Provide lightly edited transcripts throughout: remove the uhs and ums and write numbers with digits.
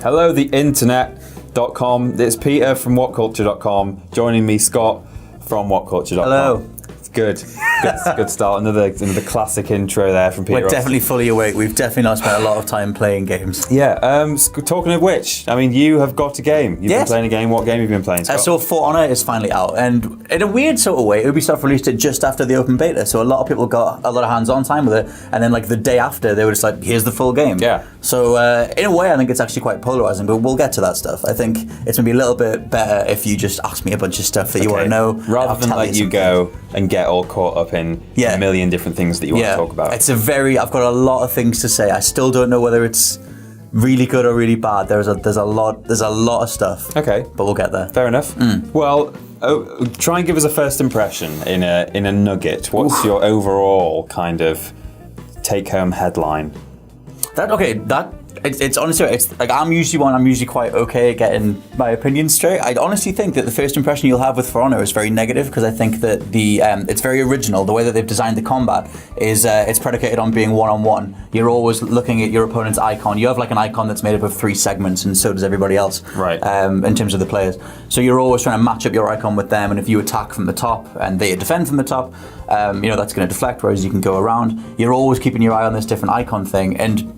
Hello, the internet.com. It's Peter from whatculture.com. Joining me, Scott from whatculture.com. Hello. Good start. Another classic intro there from Peter. We're definitely fully awake. We've definitely not spent a lot of time playing games. Yeah. Talking of which, I mean, you have got a game. You've been playing a game. What game have you been playing, Scott? So For Honor is finally out, and in a weird sort of way, Ubisoft released it just after the open beta, so a lot of people got a lot of hands-on time with it, and then like the day after, they were just like, here's the full game. Yeah. So in a way, I think it's actually quite polarizing, but we'll get to that stuff. I think it's going to be a little bit better if you just ask me a bunch of stuff that you want to know. Rather than let you go and get all caught up in a million different things that you want to talk about. I've got a lot of things to say. I still don't know whether it's really good or really bad. There's a lot of stuff. Okay. But we'll get there. Fair enough. Well, try and give us a first impression in a nugget. What's your overall kind of take-home headline? It's honestly, it's like I'm usually quite okay at getting my opinions straight. I honestly think that the first impression you'll have with For Honor is very negative, because I think that it's very original. The way that they've designed the combat is it's predicated on being one-on-one. You're always looking at your opponent's icon. You have like an icon that's made up of 3 segments, and so does everybody else. Right. In terms of the players, so you're always trying to match up your icon with them. And if you attack from the top and they defend from the top, that's going to deflect. Whereas you can go around. You're always keeping your eye on this different icon thing, and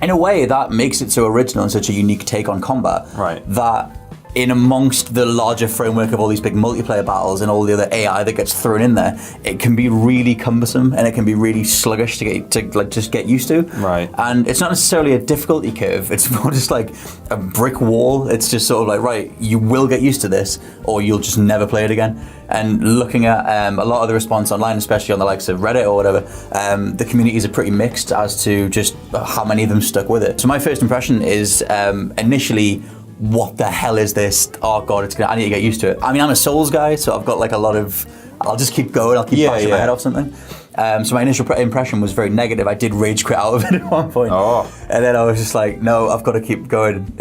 in a way, that makes it so original and such a unique take on combat. Right. That in amongst the larger framework of all these big multiplayer battles and all the other AI that gets thrown in there, it can be really cumbersome and it can be really sluggish to just get used to. Right. And it's not necessarily a difficulty curve. It's more just like a brick wall. It's just sort of like, right, you will get used to this, or you'll just never play it again. And looking at a lot of the response online, especially on the likes of Reddit or whatever, the communities are pretty mixed as to just how many of them stuck with it. So my first impression is initially, what the hell is this? Oh God, I need to get used to it. I mean, I'm a Souls guy, so I've got like a lot of, I'll just keep going, I'll keep bashing my head off something. So my initial impression was very negative. I did rage quit out of it at one point. Oh. And then I was just like, no, I've got to keep going.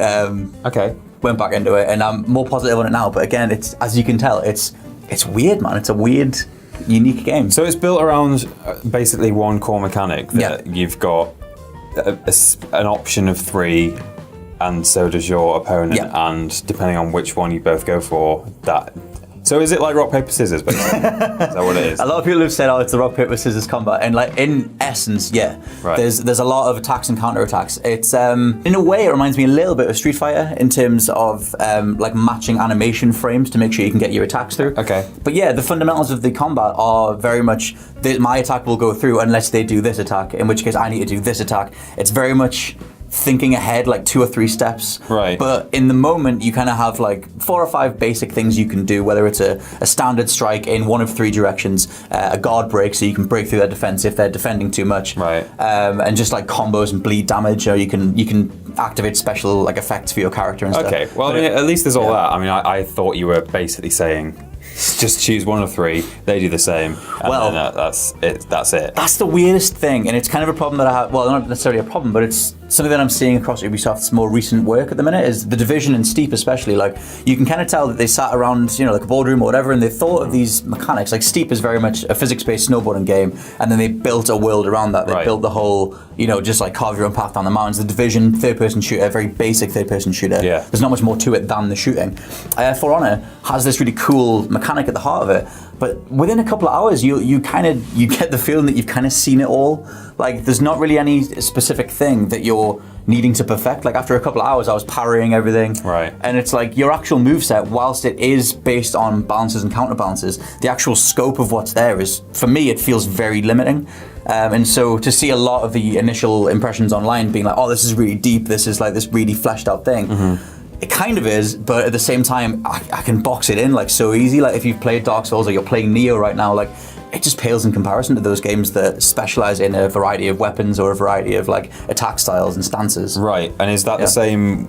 Okay. Went back into it, and I'm more positive on it now. But again, it's, as you can tell, it's weird, man. It's a weird, unique game. So it's built around basically one core mechanic that you've got an option of 3, and so does your opponent, and depending on which one you both go for, that. So is it like rock, paper, scissors, basically? Is that what it is? A lot of people have said, it's the rock, paper, scissors combat, and like in essence, Right. There's a lot of attacks and counter-attacks. It's in a way, it reminds me a little bit of Street Fighter in terms of like matching animation frames to make sure you can get your attacks through. Okay. But yeah, the fundamentals of the combat are very much, my attack will go through unless they do this attack, in which case I need to do this attack. It's very much thinking ahead like 2 or 3 steps. Right. But in the moment, you kind of have like 4 or 5 basic things you can do, whether it's a standard strike in one of 3 directions, a guard break so you can break through their defense if they're defending too much. Right. And just like combos and bleed damage, or you can activate special like effects for your character and stuff. Okay, well, I mean, at least there's all that. I mean, I thought you were basically saying, just choose one of 3, they do the same, and then that's it. That's the weirdest thing, and it's kind of a problem that I have, well, not necessarily a problem, but it's something that I'm seeing across Ubisoft's more recent work at the minute, is The Division and Steep especially. Like, you can kind of tell that they sat around, like a boardroom or whatever, and they thought of these mechanics. Like, Steep is very much a physics-based snowboarding game, and then they built a world around that. They built the whole, just like carve your own path down the mountains. The Division, third-person shooter, very basic third-person shooter. Yeah. There's not much more to it than the shooting. For Honor has this really cool mechanic at the heart of it, but within a couple of hours, you get the feeling that you've kind of seen it all. Like, there's not really any specific thing that you're needing to perfect. Like, after a couple of hours, I was parrying everything. Right. And it's like your actual moveset, whilst it is based on balances and counterbalances, the actual scope of what's there is, for me, it feels very limiting. And so to see a lot of the initial impressions online being like, oh, this is really deep, this is like this really fleshed out thing. Mm-hmm. It kind of is, but at the same time, I can box it in like so easy. Like, if you've played Dark Souls or you're playing Neo right now, like, it just pales in comparison to those games that specialize in a variety of weapons or a variety of like attack styles and stances. Right, and is that the same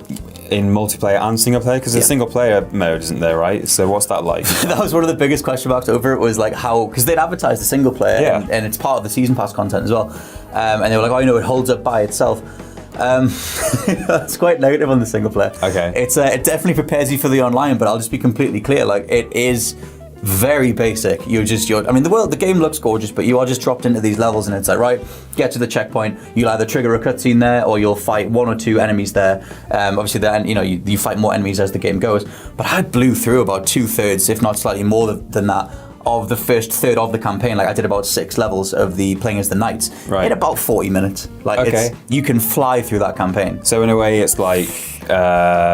in multiplayer and single player? Because the single player mode isn't there, right? So what's that like? That was one of the biggest question marks over it, was like how, because they'd advertised the single player and it's part of the season pass content as well. And they were like, it holds up by itself. It's quite negative on the single player. Okay. It definitely prepares you for the online, but I'll just be completely clear. Like, it is very basic. I mean, the game looks gorgeous, but you are just dropped into these levels, and it's like, right, get to the checkpoint. You'll either trigger a cutscene there, or you'll fight 1 or 2 enemies there. Obviously, then you fight more enemies as the game goes. But I blew through about 2/3, if not slightly more than that, of the first third of the campaign. Like I did about 6 levels of the playing as the knights in about 40 minutes. Like you can fly through that campaign. So in a way, it's like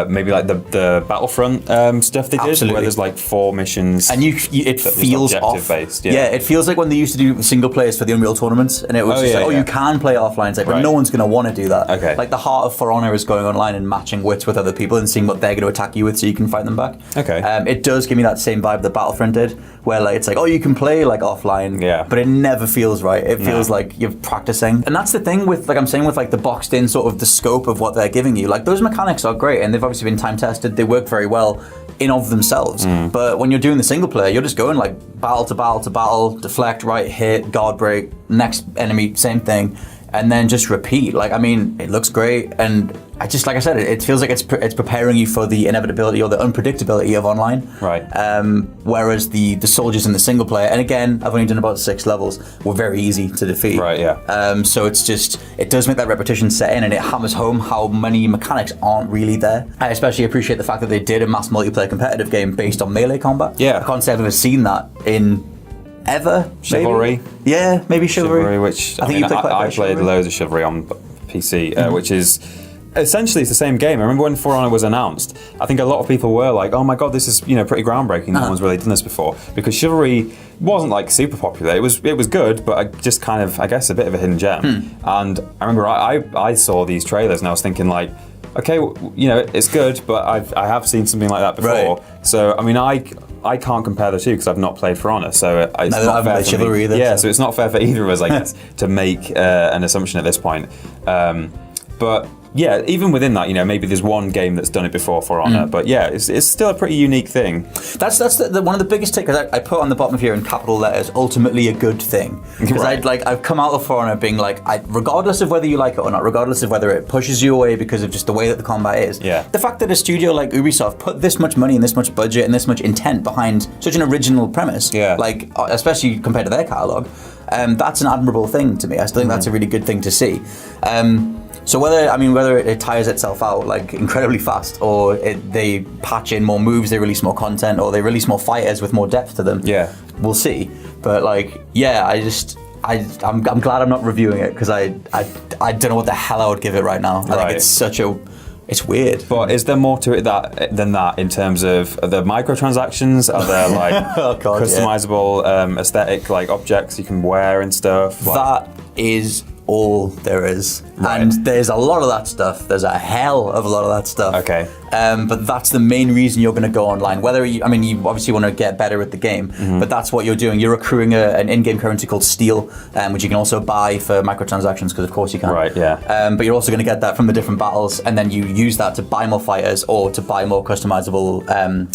maybe like the Battlefront stuff they did, Absolutely. where there's like 4 missions, and it feels off. Based, it feels like when they used to do single players for the Unreal tournaments, and it was you can play offline. It's like, but no one's going to want to do that. Okay. Like the heart of For Honor is going online and matching wits with other people and seeing what they're going to attack you with, so you can fight them back. Okay. It does give me that same vibe that Battlefront did, where like it's like, you can play like offline, but it never feels right. It feels like you're practicing, and that's the thing with, like I'm saying, with like the boxed in sort of the scope of what they're giving you. Like those mechanics are great, and they've obviously been time tested. They work very well in of themselves. But when you're doing the single player, you're just going like battle to battle to battle, deflect, right, hit, guard break, next enemy, same thing, and then just repeat. Like, I mean, it looks great, and like I said, it feels like it's preparing you for the inevitability or the unpredictability of online. Right. Whereas the soldiers in the single player, and again, I've only done about 6 levels, were very easy to defeat. Right. Yeah. So it does make that repetition set in, and it hammers home how many mechanics aren't really there. I especially appreciate the fact that they did a mass multiplayer competitive game based on melee combat. Yeah. I can't say I've ever seen that in ever. Chivalry. Maybe? Yeah, maybe Chivalry. Which I think I played loads of Chivalry on PC, which is essentially it's the same game. I remember when For Honor was announced, I think a lot of people were like, "Oh my god, this is pretty groundbreaking. No one's really done this before." Because Chivalry wasn't like super popular. It was good, but just kind of, I guess, a bit of a hidden gem. And I remember I saw these trailers and I was thinking like, okay, it's good, but I have seen something like that before. Right. So I mean, I can't compare the two because I've not played For Honor, so it's not fair for me. Either, yeah, so it's not fair for either of us, I guess, to make an assumption at this point. But yeah, even within that, maybe there's one game that's done it before For Honor, but yeah, it's still a pretty unique thing. That's one of the biggest takes I put on the bottom of here in capital letters. Ultimately, a good thing, because I've come out of For Honor being like, regardless of whether you like it or not, regardless of whether it pushes you away because of just the way that the combat is. Yeah. The fact that a studio like Ubisoft put this much money and this much budget and this much intent behind such an original premise, like especially compared to their catalog, that's an admirable thing to me. I still think that's a really good thing to see. So whether it tires itself out like incredibly fast, or they patch in more moves, they release more content, or they release more fighters with more depth to them, we'll see. But I'm glad I'm not reviewing it, because I don't know what the hell I would give it right now. I think it's weird. But is there more to it than that in terms of the microtransactions? Are there like customizable aesthetic like objects you can wear and stuff? That is all there is. Right. And there's a lot of that stuff. There's a hell of a lot of that stuff. Okay. But that's the main reason you're going to go online. Whether you obviously want to get better at the game, but that's what you're doing. You're accruing an in-game currency called steel, which you can also buy for microtransactions, because of course you can. Right, yeah. But you're also going to get that from the different battles, and then you use that to buy more fighters or to buy more customizable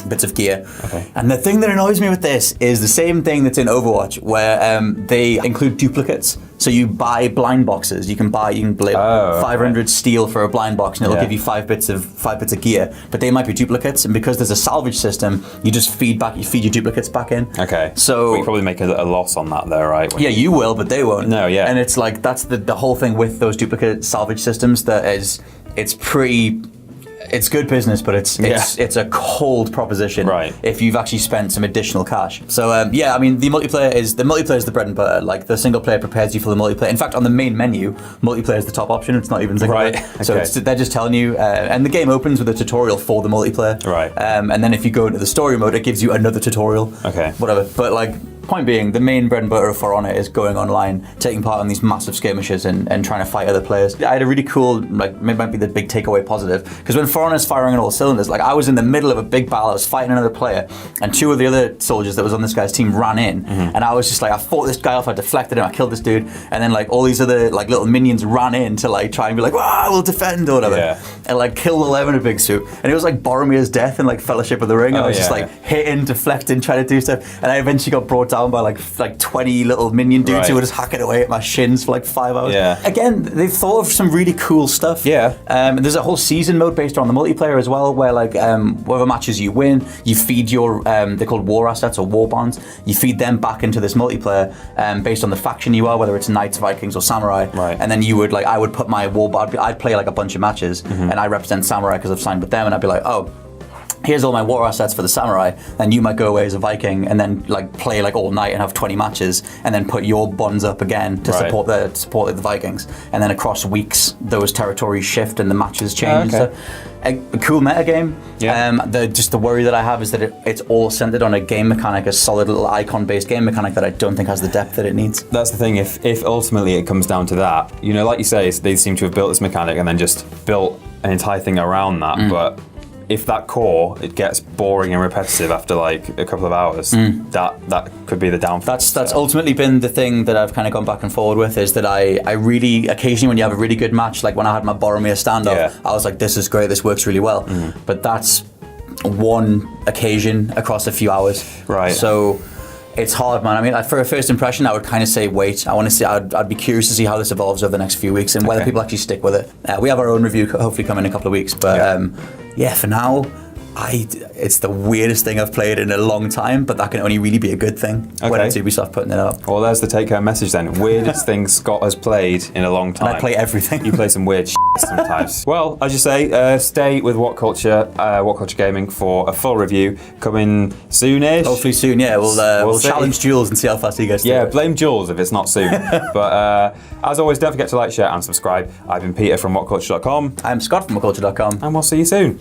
bits of gear. Okay. And the thing that annoys me with this is the same thing that's in Overwatch, where they include duplicates. So you buy blind boxes. You can buy 500 steel for a blind box, and it'll give you 5 bits of gear. But they might be duplicates, and because there's a salvage system, you just feed your duplicates back in. Okay. So but you probably make a loss on that, though, right? Yeah, you will, but they won't. No, yeah. And it's like that's the whole thing with those duplicate salvage systems. It's good business, but it's a cold proposition. Right. If you've actually spent some additional cash. So the multiplayer is the bread and butter. Like the single player prepares you for the multiplayer. In fact, on the main menu, multiplayer is the top option. It's not even single player. Okay. So they're just telling you, and the game opens with a tutorial for the multiplayer. Right. And then if you go into the story mode, it gives you another tutorial. Okay. Whatever. But point being, the main bread and butter of For Honor is going online, taking part in these massive skirmishes and trying to fight other players. I had a really cool, maybe might be the big takeaway positive, because when For Honor's firing on all cylinders, I was in the middle of a big battle, I was fighting another player, and 2 of the other soldiers that was on this guy's team ran in, and I was just I fought this guy off, I deflected him, I killed this dude, and then all these other little minions ran in to try and be we'll defend or whatever, and killed 11 in a big swoop, and it was like Boromir's death in Fellowship of the Ring. I was just hitting, deflecting, trying to do stuff, and I eventually got brought down by like 20 little minion dudes who Right. were just hacking away at my shins for like 5 hours. Yeah. Again, they've thought of some really cool stuff. Yeah. There's a whole season mode based on the multiplayer as well, where like whatever matches you win, you feed your they're called war assets or war bonds. You feed them back into this multiplayer based on the faction you are, whether it's Knights, Vikings, or Samurai. Right. And then you would I would put my war bond. I'd play like a bunch of matches, and I represent Samurai because I've signed with them, and I'd be like, oh, here's all my war assets for the Samurai, and you might go away as a Viking and then like play like all night and have 20 matches, and then put your bonds up again to Right. support the Vikings, and then across weeks those territories shift and the matches change. okay. A cool meta game. Yeah. The worry that I have is that it's all centered on a game mechanic, a solid little icon-based game mechanic that I don't think has the depth that it needs. That's the thing. If ultimately it comes down to that, you know, like you say, they seem to have built this mechanic and then just built an entire thing around that. But if that core it gets boring and repetitive after like a couple of hours, that could be the downfall. That's ultimately been the thing that I've kind of gone back and forward with, is that I really, occasionally when you have a really good match, like when I had my Boromir standoff, Yeah. I was like, this is great, this works really well. But that's one occasion across a few hours. Right. So it's hard, man. I mean, for a first impression, I would kind of say wait. I want to see. I'd be curious to see how this evolves over the next few weeks and whether Okay. people actually stick with it. We have our own review hopefully coming in a couple of weeks, but for now, it's the weirdest thing I've played in a long time, but that can only really be a good thing when Okay. it's Ubisoft putting it out. Well, there's the take-home message then. Weirdest thing Scott has played in a long time. And I play everything. You play some weird shit sometimes. Well, as you say, stay with What Culture Gaming for a full review coming soonish. Hopefully soon, yeah. We'll see. challenge Jules and see how fast he gets. Yeah, through it. blame Jules if it's not soon. But as always, don't forget to like, share, and subscribe. I've been Peter from WhatCulture.com, I'm Scott from McCulture.com. and we'll see you soon.